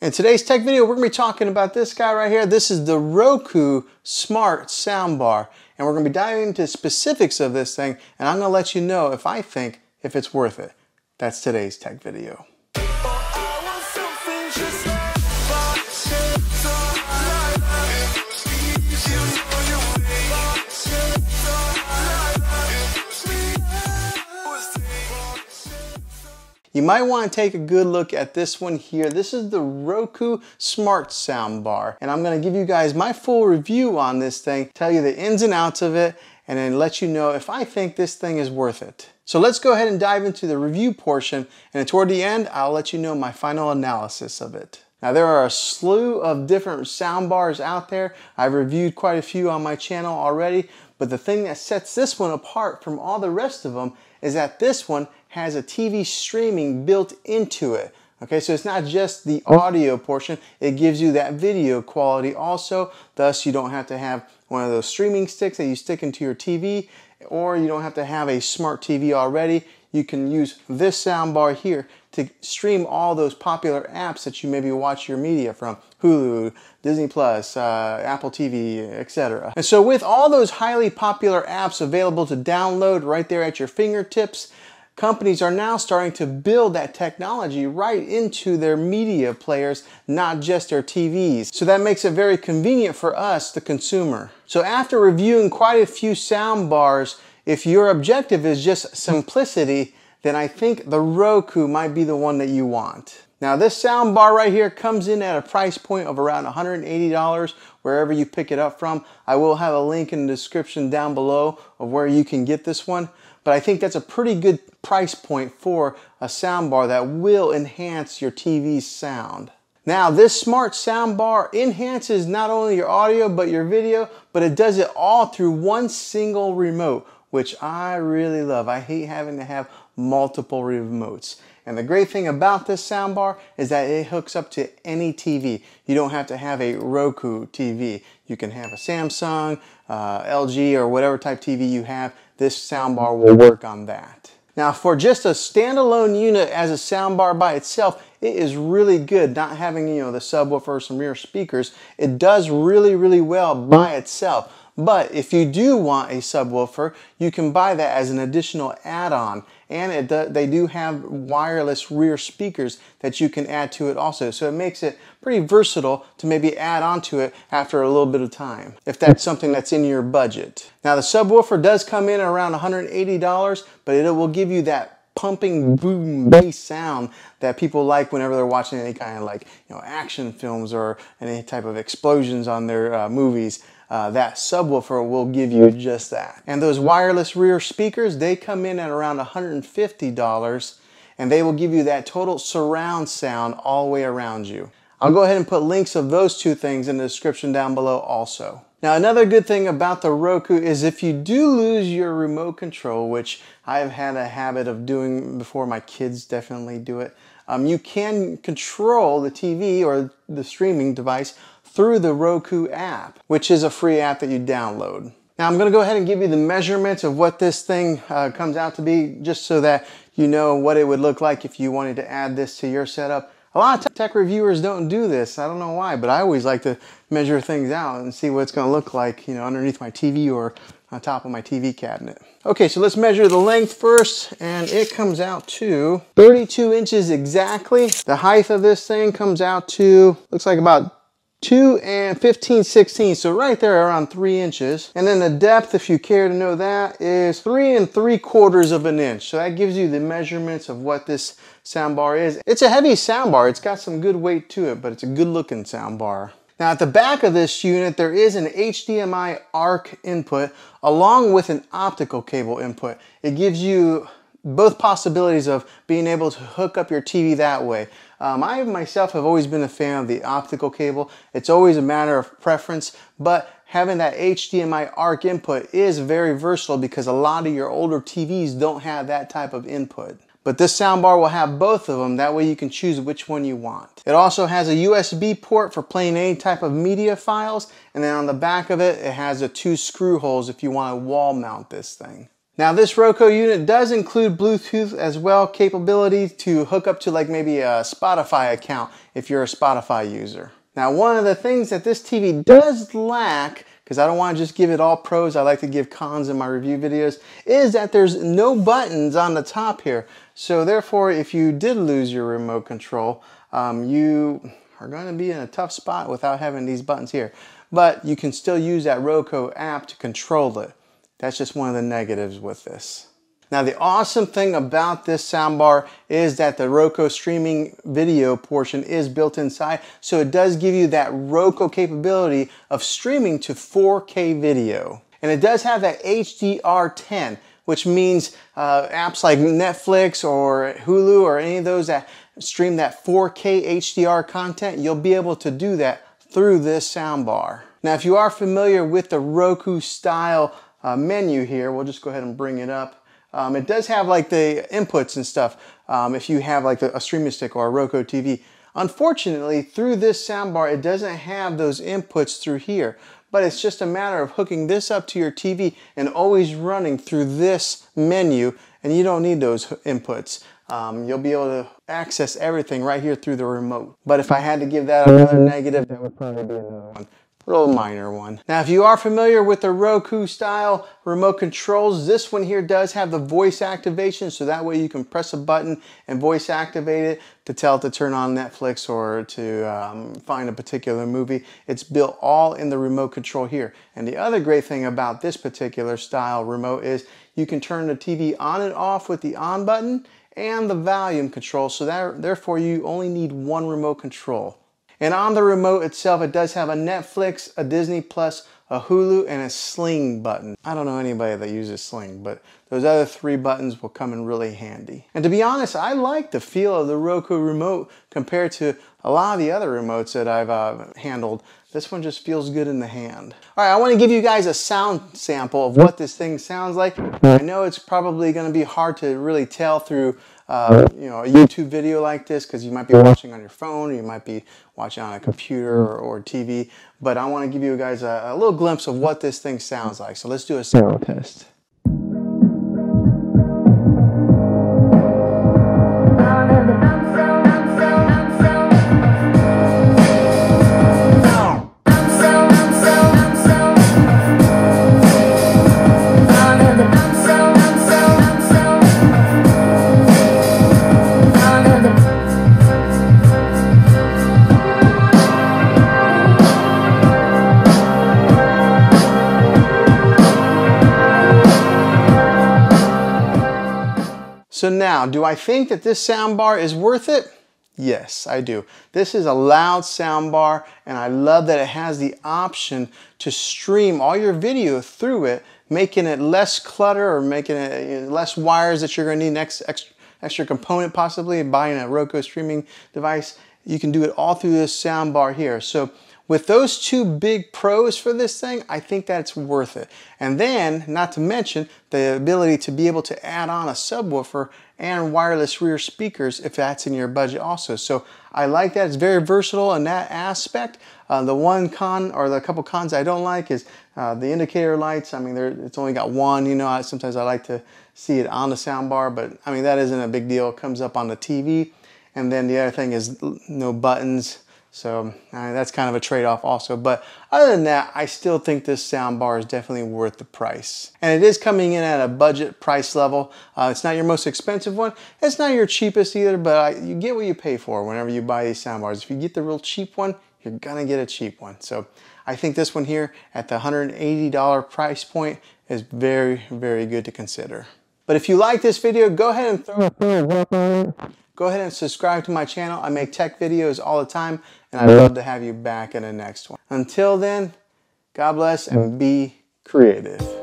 In today's tech video, we're going to be talking about this guy right here. This is the Roku Smart Soundbar. And we're going to be diving into specifics of this thing, and I'm going to let you know if I think if it's worth it. That's today's tech video. You might want to take a good look at this one here. This is the Roku Smart Soundbar, and I'm going to give you guys my full review on this thing, tell you the ins and outs of it, and then let you know if I think this thing is worth it. So let's go ahead and dive into the review portion, and toward the end, I'll let you know my final analysis of it. Now, there are a slew of different soundbars out there. I've reviewed quite a few on my channel already, but the thing that sets this one apart from all the rest of them is that this one has a TV streaming built into it. Okay, so it's not just the audio portion, it gives you that video quality also. Thus, you don't have to have one of those streaming sticks that you stick into your TV, or you don't have to have a smart TV already. You can use this soundbar here to stream all those popular apps that you maybe watch your media from. Hulu, Disney Plus, Apple TV, etc. And so with all those highly popular apps available to download right there at your fingertips, companies are now starting to build that technology right into their media players, not just their TVs. So that makes it very convenient for us, the consumer. So after reviewing quite a few sound bars, if your objective is just simplicity, then I think the Roku might be the one that you want. Now, this sound bar right here comes in at a price point of around $180 wherever you pick it up from. I will have a link in the description down below of where you can get this one. But I think that's a pretty good price point for a soundbar that will enhance your TV's sound. Now, this smart soundbar enhances not only your audio but your video, but it does it all through one single remote, which I really love. I hate having to have multiple remotes. And the great thing about this soundbar is that it hooks up to any TV. You don't have to have a Roku TV. You can have a Samsung, LG, or whatever type TV you have. This soundbar will work on that. Now, for just a standalone unit as a soundbar by itself, it is really good. Not having, the subwoofer, some rear speakers, it does really well by itself. But if you do want a subwoofer, you can buy that as an additional add-on. And they do have wireless rear speakers that you can add to it also. So it makes it pretty versatile to maybe add on to it after a little bit of time, if that's something that's in your budget. Now, the subwoofer does come in around $180, but it will give you that pumping boom bass sound that people like whenever they're watching any kind of action films or any type of explosions on their movies. That subwoofer will give you just that. And those wireless rear speakers, they come in at around $150, and they will give you that total surround sound all the way around you. I'll go ahead and put links of those two things in the description down below also. Now, another good thing about the Roku is if you do lose your remote control, which I've had a habit of doing before, my kids definitely do it, you can control the TV or the streaming device through the Roku app, which is a free app that you download. Now, I'm going to go ahead and give you the measurements of what this thing comes out to be, just so that you know what it would look like if you wanted to add this to your setup. A lot of tech reviewers don't do this. I don't know why, but I always like to measure things out and see what it's going to look like, underneath my TV or on top of my TV cabinet. Okay, so let's measure the length first, and it comes out to 32 inches exactly. The height of this thing comes out to, looks like about 2 15/16, so right there around 3 inches. And then the depth, if you care to know that, is 3 3/4 of an inch. So that gives you the measurements of what this soundbar is. It's a heavy soundbar. It's got some good weight to it, but it's a good looking soundbar. Now, at the back of this unit, there is an HDMI ARC input along with an optical cable input. It gives you both possibilities of being able to hook up your TV that way. I myself have always been a fan of the optical cable. It's always a matter of preference, but having that HDMI ARC input is very versatile because a lot of your older TVs don't have that type of input. But this soundbar will have both of them, that way you can choose which one you want. It also has a USB port for playing any type of media files, and then on the back of it, it has the 2 screw holes if you want to wall mount this thing. Now this Roku unit does include Bluetooth as well, capability to hook up to like maybe a Spotify account if you're a Spotify user. Now one of the things that this TV does lack, because I don't want to just give it all pros, I like to give cons in my review videos, is that there's no buttons on the top here. So therefore, if you did lose your remote control, you are going to be in a tough spot without having these buttons here. But you can still use that Roku app to control it. That's just one of the negatives with this. Now the awesome thing about this soundbar is that the Roku streaming video portion is built inside, so it does give you that Roku capability of streaming to 4K video. And it does have that HDR10, which means apps like Netflix or Hulu or any of those that stream that 4K HDR content, you'll be able to do that through this soundbar. Now if you are familiar with the Roku style menu here, we'll just go ahead and bring it up. It does have like the inputs and stuff if you have like a streaming stick or a Roku TV. Unfortunately, through this soundbar, it doesn't have those inputs through here, but it's just a matter of hooking this up to your TV and always running through this menu, and you don't need those inputs. You'll be able to access everything right here through the remote. But if I had to give that another negative, that would probably be another one. Real minor one. Now if you are familiar with the Roku style remote controls, this one here does have the voice activation, so that way you can press a button and voice activate it to tell it to turn on Netflix or to find a particular movie. It's built all in the remote control here. And the other great thing about this particular style remote is you can turn the TV on and off with the on button and the volume control, so that therefore you only need one remote control. And on the remote itself, it does have a Netflix, a Disney Plus, a Hulu, and a Sling button. I don't know anybody that uses Sling, but those other three buttons will come in really handy. And to be honest, I like the feel of the Roku remote compared to a lot of the other remotes that I've handled. This one just feels good in the hand. All right, I want to give you guys a sound sample of what this thing sounds like. I know it's probably going to be hard to really tell through you know, a YouTube video like this, because you might be watching on your phone, or you might be watching on a computer or TV, but I want to give you guys a little glimpse of what this thing sounds like. So let's do a sound test. So now, do I think that this soundbar is worth it? Yes, I do. This is a loud soundbar, and I love that it has the option to stream all your video through it, making it less clutter or making it less wires that you're going to need, an extra component possibly, buying a Roku streaming device. You can do it all through this soundbar here. So with those two big pros for this thing, I think that's worth it. And then, not to mention, the ability to be able to add on a subwoofer and wireless rear speakers if that's in your budget also. So I like that. It's very versatile in that aspect. The one con, or the couple cons I don't like, is the indicator lights. I mean, it's only got one. You know, sometimes I like to see it on the soundbar, but I mean, that isn't a big deal. It comes up on the TV. And then the other thing is no buttons. So that's kind of a trade-off also. But other than that, I still think this soundbar is definitely worth the price. And it is coming in at a budget price level. It's not your most expensive one. It's not your cheapest either, but you get what you pay for whenever you buy these soundbars. If you get the real cheap one, you're gonna get a cheap one. So I think this one here at the $180 price point is very, very good to consider. But if you like this video, go ahead and throw a thumbs up on it. Go ahead and subscribe to my channel. I make tech videos all the time, and I'd love to have you back in the next one. Until then, God bless and be creative.